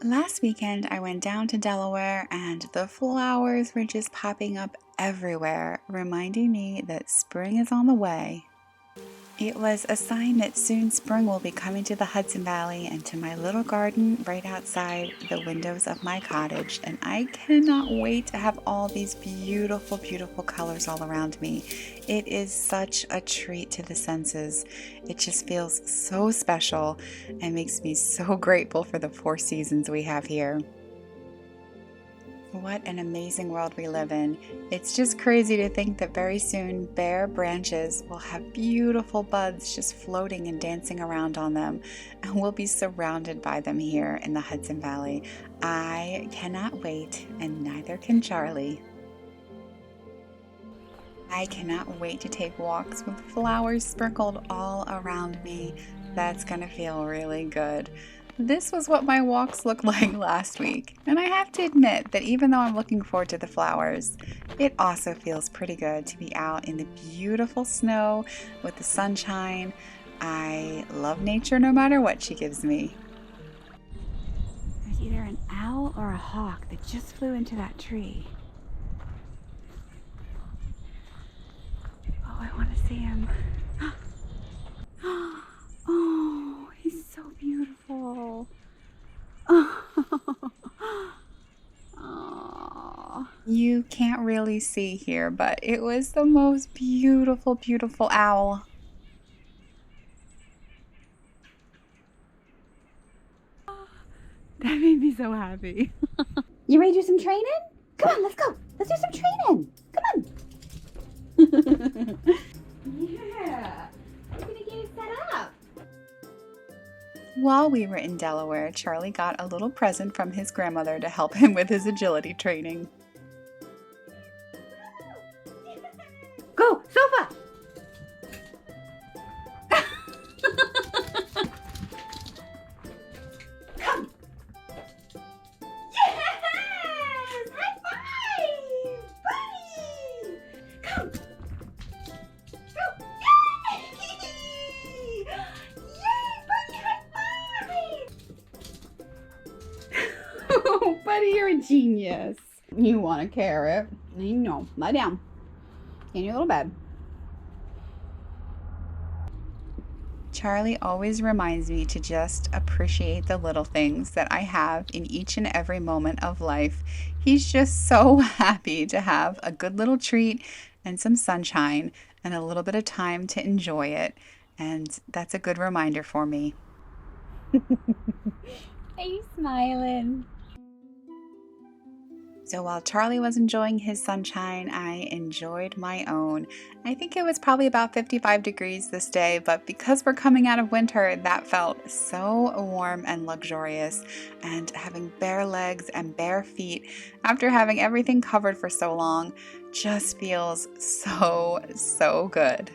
Last weekend, I went down to Delaware and the flowers were just popping up everywhere, reminding me that spring is on the way. It was a sign that soon spring will be coming to the Hudson Valley and to my little garden right outside the windows of my cottage, and I cannot wait to have all these beautiful, beautiful colors all around me. It is such a treat to the senses. It just feels so special and makes me so grateful for the 4 seasons we have here. What an amazing world we live in. It's just crazy to think that very soon bare branches will have beautiful buds just floating and dancing around on them, and we'll be surrounded by them here in the Hudson Valley. I cannot wait, and neither can Charlie. I cannot wait to take walks with flowers sprinkled all around me. That's gonna feel really good. This was what my walks looked like last week, and I have to admit that even though I'm looking forward to the flowers, it also feels pretty good to be out in the beautiful snow with the sunshine. I love nature no matter what she gives me. There's either an owl or a hawk that just flew into that tree. Oh, I want to see him. Oh, he's so beautiful. Oh. You can't really see here, but it was the most beautiful, beautiful owl. That made me so happy. You ready to do some training? Come on, let's go. Let's do some training. Come on. Yeah. I'm gonna get it set up. While we were in Delaware, Charlie got a little present from his grandmother to help him with his agility training. Go, sofa! Come! Yes! High five! Buddy! Come! Oh, buddy, you're a genius. You want a carrot? No, lie down in your little bed. Charlie always reminds me to just appreciate the little things that I have in each and every moment of life. He's just so happy to have a good little treat and some sunshine and a little bit of time to enjoy it. And that's a good reminder for me. Are you smiling? So while Charlie was enjoying his sunshine, I enjoyed my own. I think it was probably about 55 degrees this day, but because we're coming out of winter, that felt so warm and luxurious. And having bare legs and bare feet after having everything covered for so long just feels so good.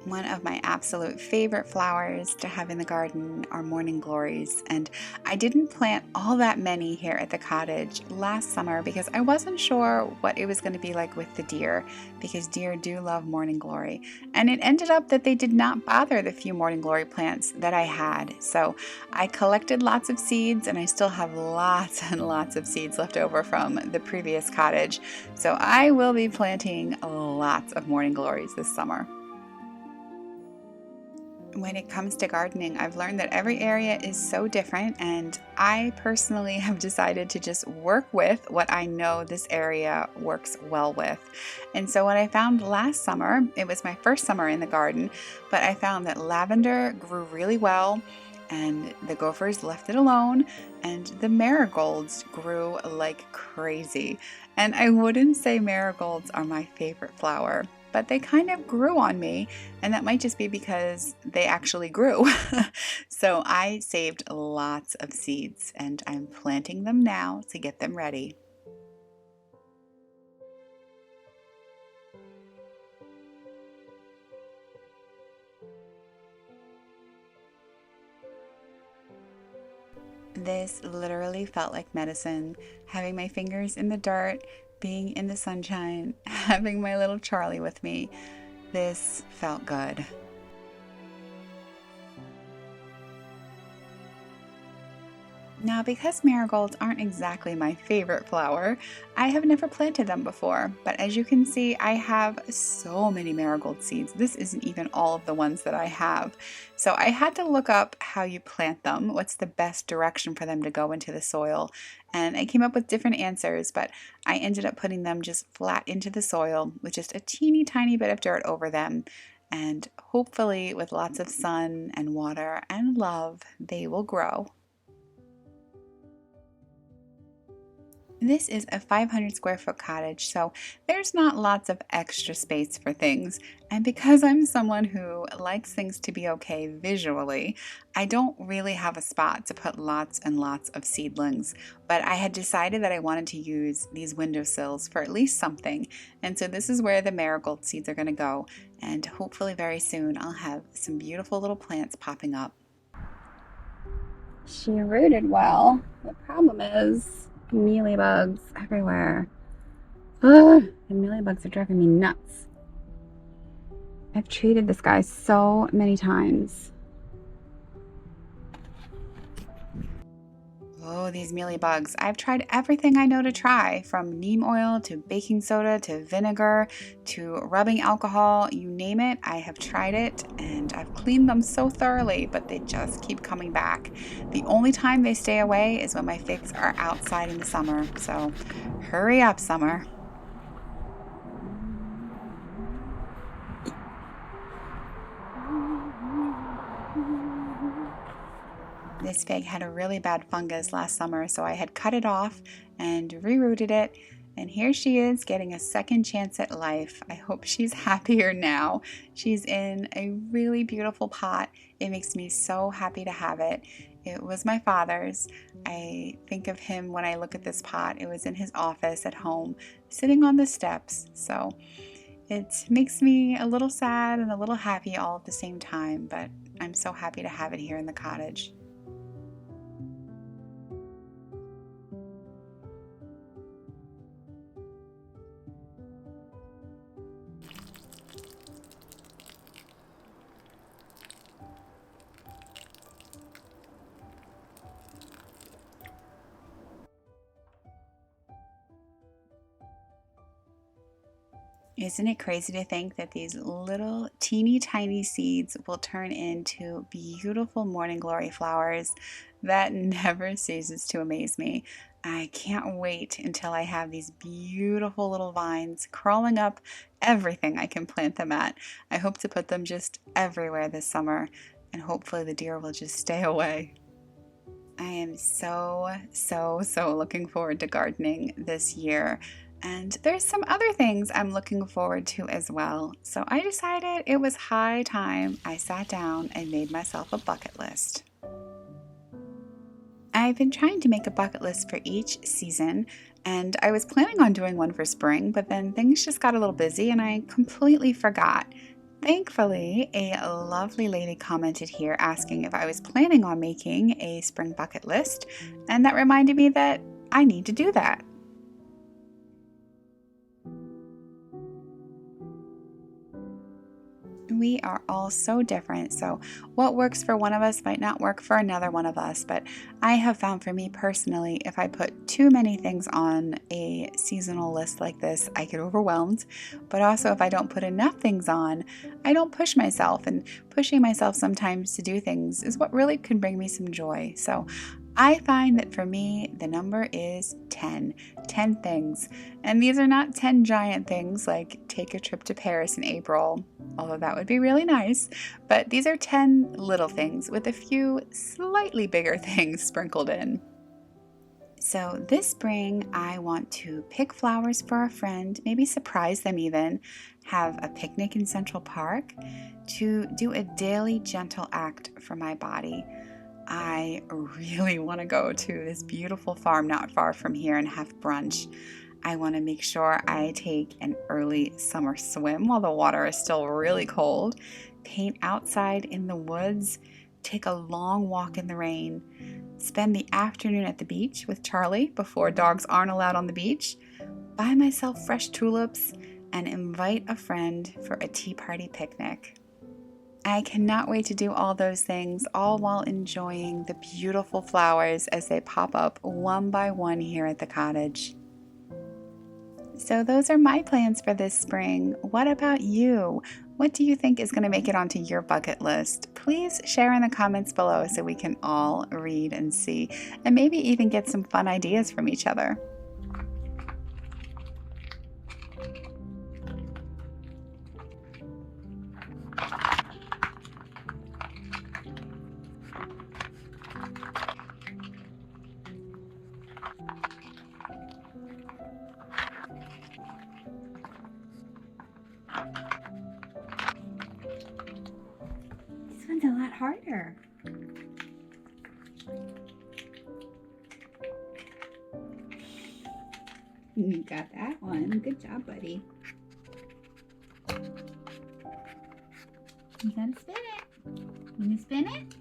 One of my absolute favorite flowers to have in the garden are morning glories, and I didn't plant all that many here at the cottage last summer because I wasn't sure what it was going to be like with the deer, because deer do love morning glory, and it ended up that they did not bother the few morning glory plants that I had. So I collected lots of seeds, and I still have lots and lots of seeds left over from the previous cottage, so I will be planting lots of morning glories this summer. When it comes to gardening, I've learned that every area is so different, and I personally have decided to just work with what I know this area works well with. And so what I found last summer, it was my first summer in the garden, but I found that lavender grew really well, and the gophers left it alone, and the marigolds grew like crazy. And I wouldn't say marigolds are my favorite flower, but they kind of grew on me, and that might just be because they actually grew. So I saved lots of seeds, and I'm planting them now to get them ready. This literally felt like medicine, having my fingers in the dirt, being in the sunshine, having my little Charlie with me. This felt good. Now, because marigolds aren't exactly my favorite flower, I have never planted them before, but as you can see, I have so many marigold seeds. This isn't even all of the ones that I have. So I had to look up how you plant them, what's the best direction for them to go into the soil, and I came up with different answers, but I ended up putting them just flat into the soil with just a teeny tiny bit of dirt over them, and hopefully with lots of sun and water and love, they will grow. This is a 500 square foot cottage, so there's not lots of extra space for things. And because I'm someone who likes things to be okay visually, I don't really have a spot to put lots and lots of seedlings. But I had decided that I wanted to use these windowsills for at least something. And so this is where the marigold seeds are going to go. And hopefully very soon I'll have some beautiful little plants popping up. She rooted well. The problem is mealybugs everywhere. Ugh, the mealybugs are driving me nuts. I've treated this guy so many times. Oh, these mealybugs. I've tried everything I know to try, from neem oil to baking soda to vinegar to rubbing alcohol. You name it, I have tried it, and I've cleaned them so thoroughly, but they just keep coming back. The only time they stay away is when my figs are outside in the summer, so hurry up, summer. This fig had a really bad fungus last summer, so I had cut it off and rerooted it. And here she is getting a second chance at life. I hope she's happier now. She's in a really beautiful pot. It makes me so happy to have it. It was my father's. I think of him when I look at this pot. It was in his office at home, sitting on the steps. So it makes me a little sad and a little happy all at the same time, but I'm so happy to have it here in the cottage. Isn't it crazy to think that these little teeny tiny seeds will turn into beautiful morning glory flowers? That never ceases to amaze me. I can't wait until I have these beautiful little vines crawling up everything I can plant them at. I hope to put them just everywhere this summer, and hopefully the deer will just stay away. I am so looking forward to gardening this year. And there's some other things I'm looking forward to as well. So I decided it was high time I sat down and made myself a bucket list. I've been trying to make a bucket list for each season, and I was planning on doing one for spring, but then things just got a little busy and I completely forgot. Thankfully, a lovely lady commented here asking if I was planning on making a spring bucket list, and that reminded me that I need to do that. We are all so different, so what works for one of us might not work for another one of us, but I have found for me personally, if I put too many things on a seasonal list like this, I get overwhelmed, but also if I don't put enough things on, I don't push myself, and pushing myself sometimes to do things is what really can bring me some joy. So I find that for me, the number is 10. 10 things. And these are not 10 giant things like take a trip to Paris in April, although that would be really nice. But these are 10 little things with a few slightly bigger things sprinkled in. So this spring, I want to pick flowers for a friend, maybe surprise them even, have a picnic in Central Park, to do a daily gentle act for my body. I really want to go to this beautiful farm not far from here and have brunch. I want to make sure I take an early summer swim while the water is still really cold, paint outside in the woods, take a long walk in the rain, spend the afternoon at the beach with Charlie before dogs aren't allowed on the beach, buy myself fresh tulips, and invite a friend for a tea party picnic. I cannot wait to do all those things, all while enjoying the beautiful flowers as they pop up one by one here at the cottage. So those are my plans for this spring. What about you? What do you think is going to make it onto your bucket list? Please share in the comments below so we can all read and see, and maybe even get some fun ideas from each other. This one's a lot harder. You got that one. Good job, buddy. You gotta spin it. You gonna spin it?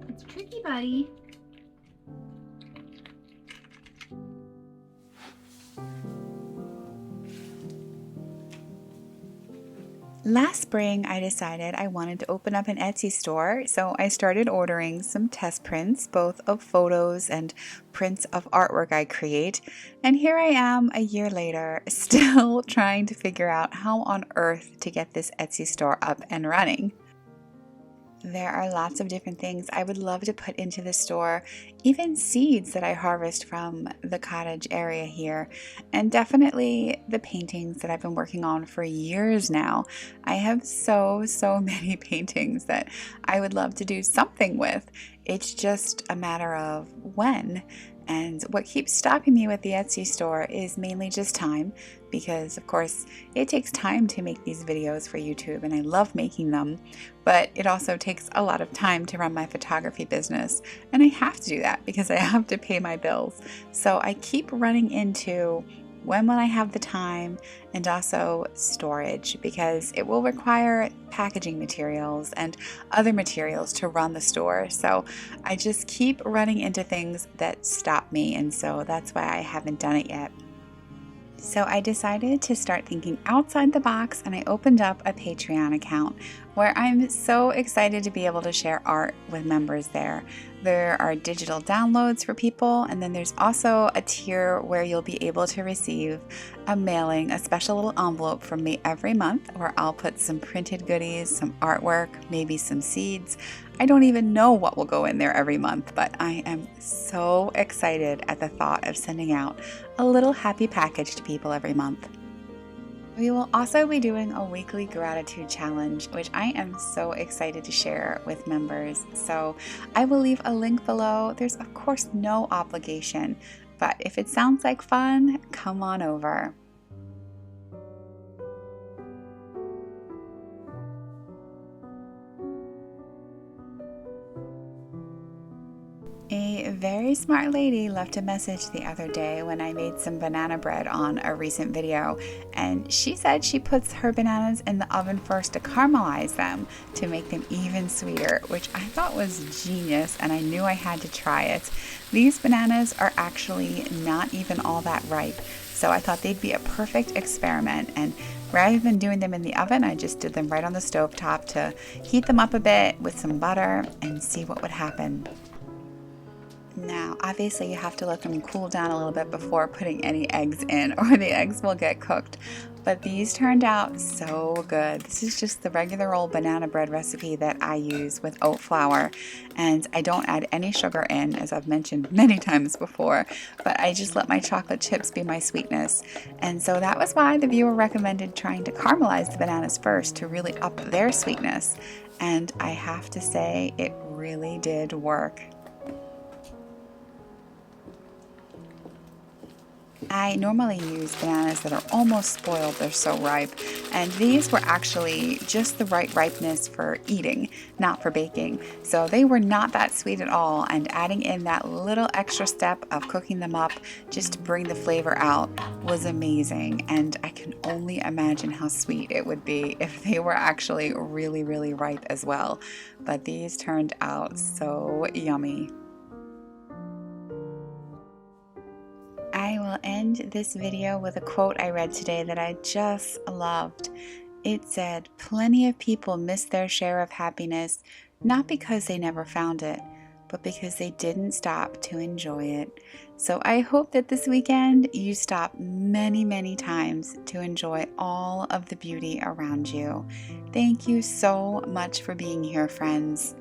It's tricky, buddy. Last spring, I decided I wanted to open up an Etsy store, so I started ordering some test prints, both of photos and prints of artwork I create. And here I am a year later, still trying to figure out how on earth to get this Etsy store up and running. There are lots of different things I would love to put into the store, even seeds that I harvest from the cottage area here, and definitely the paintings that I've been working on for years now. I have so many paintings that I would love to do something with. It's just a matter of when. And what keeps stopping me with the Etsy store is mainly just time, because of course it takes time to make these videos for YouTube and I love making them, but it also takes a lot of time to run my photography business, and I have to do that because I have to pay my bills. So I keep running into when will I have the time, and also storage, because it will require packaging materials and other materials to run the store. So I just keep running into things that stop me, and so that's why I haven't done it yet. So I decided to start thinking outside the box, and I opened up a Patreon account where I'm so excited to be able to share art with members there. There are digital downloads for people, and then there's also a tier where you'll be able to receive a mailing, a special little envelope from me every month, where I'll put some printed goodies, some artwork, maybe some seeds. I don't even know what will go in there every month, but I am so excited at the thought of sending out a little happy package to people every month. We will also be doing a weekly gratitude challenge, which I am so excited to share with members. So I will leave a link below. There's of course no obligation, but if it sounds like fun, come on over. A very smart lady left a message the other day when I made some banana bread on a recent video, and she said she puts her bananas in the oven first to caramelize them to make them even sweeter, which I thought was genius, and I knew I had to try it. These bananas are actually not even all that ripe, so I thought they'd be a perfect experiment, and rather than doing them in the oven, I just did them right on the stove top to heat them up a bit with some butter and see what would happen. Now, obviously you have to let them cool down a little bit before putting any eggs in, or the eggs will get cooked. But these turned out so good. This is just the regular old banana bread recipe that I use with oat flour, and I don't add any sugar in, as I've mentioned many times before, but I just let my chocolate chips be my sweetness. And so that was why the viewer recommended trying to caramelize the bananas first to really up their sweetness. And I have to say, it really did work. I normally use bananas that are almost spoiled, they're so ripe, and these were actually just the right ripeness for eating, not for baking. So they were not that sweet at all, and adding in that little extra step of cooking them up just to bring the flavor out was amazing, and I can only imagine how sweet it would be if they were actually really ripe as well. But these turned out so yummy. I will will end this video with a quote I read today that I just loved. It said, "Plenty of people miss their share of happiness, not because they never found it, but because they didn't stop to enjoy it." So I hope that this weekend you stop many, many times to enjoy all of the beauty around you. Thank you so much for being here, friends.